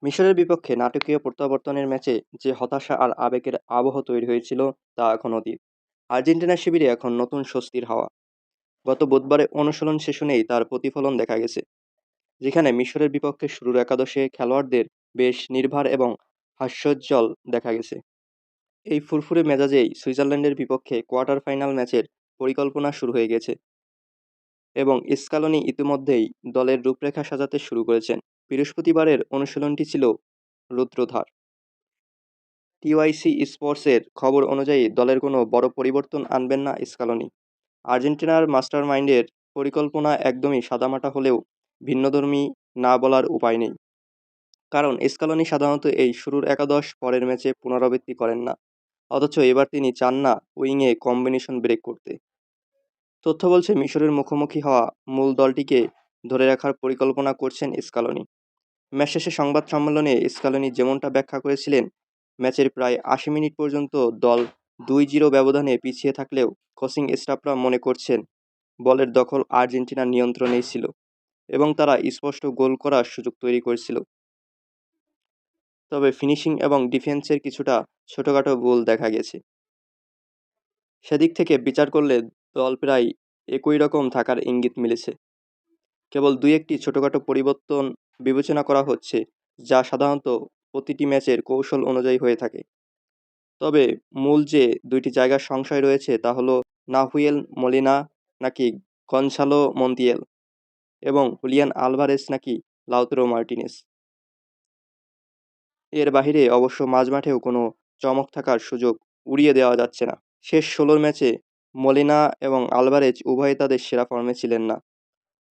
মিশরের বিপক্ষে নাটকীয় প্রত্যাবর্তনের ম্যাচে যে হতাশা আর আবেগের আবহ তৈরি হয়েছিল তা এখন অতীত। আর্জেন্টিনার শিবিরে এখন নতুন স্বস্তির হাওয়া। গত বুধবারে অনুশীলন সেশনেই তার প্রতিফলন দেখা গেছে, যেখানে মিশরের বিপক্ষে শুরুর একাদশে খেলোয়াড়দের বেশ নির্ভার এবং হাস্যোজ্জ্বল দেখা গেছে। এই ফুরফুরে মেজাজেই সুইজারল্যান্ডের বিপক্ষে কোয়ার্টার ফাইনাল ম্যাচের পরিকল্পনা শুরু হয়ে গেছে এবং স্কালোনি ইতিমধ্যেই দলের রূপরেখা সাজাতে শুরু করেছেন। বৃহস্পতিবারের অনুশীলনটি ছিল রুদ্রধার। টিওয়াইসি স্পোর্টসের খবর অনুযায়ী দলের কোনো বড় পরিবর্তন আনবেন না স্কালোনি। আর্জেন্টিনার মাস্টারমাইন্ডের পরিকল্পনা একদমই সাদামাটা হলেও ভিন্নধর্মী না বলার উপায় নেই, কারণ স্কালোনি সাধারণত এই শুরুর একাদশ পরের ম্যাচে পুনরাবৃত্তি করেন না। অথচ এবার তিনি চান না উইংয়ে কম্বিনেশন ব্রেক করতে। তথ্য বলছে মিশরের মুখোমুখি হওয়া মূল দলটিকে ধরে রাখার পরিকল্পনা করছেন স্কালোনি। ম্যাচ শেষে সংবাদ সম্মেলনে স্কালোনি যেমনটা ব্যাখ্যা করেছিলেন, ম্যাচের প্রায় ৮০ মিনিট পর্যন্ত দল ২-০ ব্যবধানে পিছিয়ে থাকলেও কোচিং স্টাফরা মনে করছেন বলের দখল আর্জেন্টিনার নিয়ন্ত্রণেই ছিল এবং তারা স্পষ্ট গোল করার সুযোগ তৈরি করেছিল। তবে ফিনিশিং এবং ডিফেন্সের কিছুটা ছোটখাটো ভুল দেখা গেছে। সেদিক থেকে বিচার করলে দল প্রায় একই রকম থাকার ইঙ্গিত মিলেছে। কেবল ২-১টি ছোটখাটো পরিবর্তন বিবেচনা করা হচ্ছে, যা সাধারণত প্রতিটি ম্যাচের কৌশল অনুযায়ী হয়ে থাকে। তবে মূল যে দুইটি জায়গার সংশয় রয়েছে তা হলো নাহুয়েল মলিনা নাকি গনসালো মন্তিয়েল, এবং হুলিয়ান আলভারেজ নাকি লাউতারো মার্টিনেজ। এর বাহিরে অবশ্য মাঝমাঠেও কোনো চমক থাকার সুযোগ উড়িয়ে দেওয়া যাচ্ছে না। শেষ ১৬ ম্যাচে মলিনা এবং আলভারেজ উভয়ে তাদের সেরা ফর্মে ছিলেন না।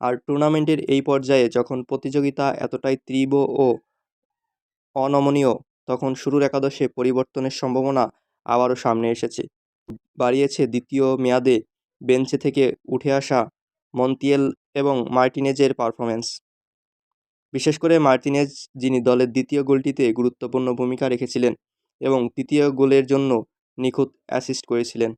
আর টুর্নামেন্টের এই পর্যায়ে যখন প্রতিযোগিতা এতটাই তীব্র ও অনমনীয়, তখন শুরুর একাদশে পরিবর্তনের সম্ভাবনা আবারও সামনে এসেছে। বাড়িয়েছে দ্বিতীয় মেয়াদে বেঞ্চে থেকে উঠে আসা মন্তিয়েল এবং মার্টিনেজের পারফরম্যান্স। বিশেষ করে মার্টিনেজ, যিনি দলের দ্বিতীয় গোলটিতে গুরুত্বপূর্ণ ভূমিকা রেখেছিলেন এবং তৃতীয় গোলের জন্য নিখুঁত অ্যাসিস্ট করেছিলেন।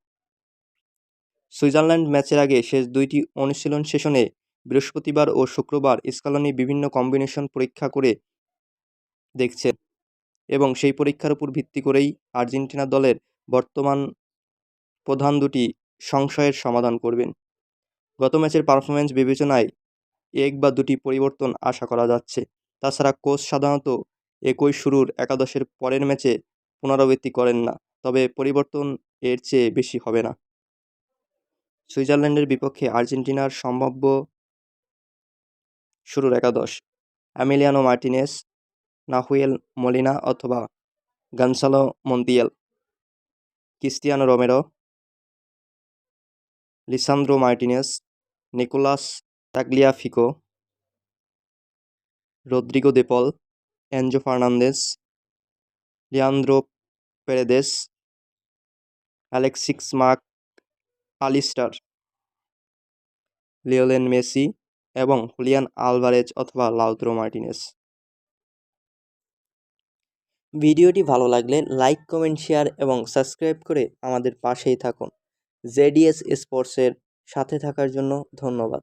সুইজারল্যান্ড ম্যাচের আগে শেষ দুইটি অনুশীলন সেশনে বৃহস্পতিবার ও শুক্রবার স্কালোনি বিভিন্ন কম্বিনেশন পরীক্ষা করে দেখছেন এবং সেই পরীক্ষার উপর ভিত্তি করেই আর্জেন্টিনা দলের বর্তমান প্রধান দুটি সংশয়ের সমাধান করবেন। গত ম্যাচের পারফরম্যান্স বিবেচনায় এক বা দুটি পরিবর্তন আশা করা যাচ্ছে। তাছাড়া কোচ সাধারণত একই শুরুর একাদশের পরের ম্যাচে পুনরাবৃত্তি করেন না, তবে পরিবর্তন এর চেয়ে বেশি হবে না। সুইজারল্যান্ডের বিপক্ষে আর্জেন্টিনার সম্ভাব্য শুরুর একাদশ: এমিলিয়ানো মার্টিনেজ, নাহুয়েল মলিনা অথবা Gonzalo Montiel, Cristiano Romero, Lisandro Martinez, Nicolas Tagliafico, Rodrigo de Paul, Enzo Fernandez, Leandro Paredes, Alexis Mac Allister, Lionel Messi এবং হুলিয়ান আলভারেজ অথবা লাউতারো মার্টিনেজ। ভিডিওটি ভালো লাগলে লাইক, কমেন্ট, শেয়ার এবং subscribe করে আমাদের পাশেই থাকুন। জেডিএস স্পোর্টসের সাথে থাকার জন্য ধন্যবাদ।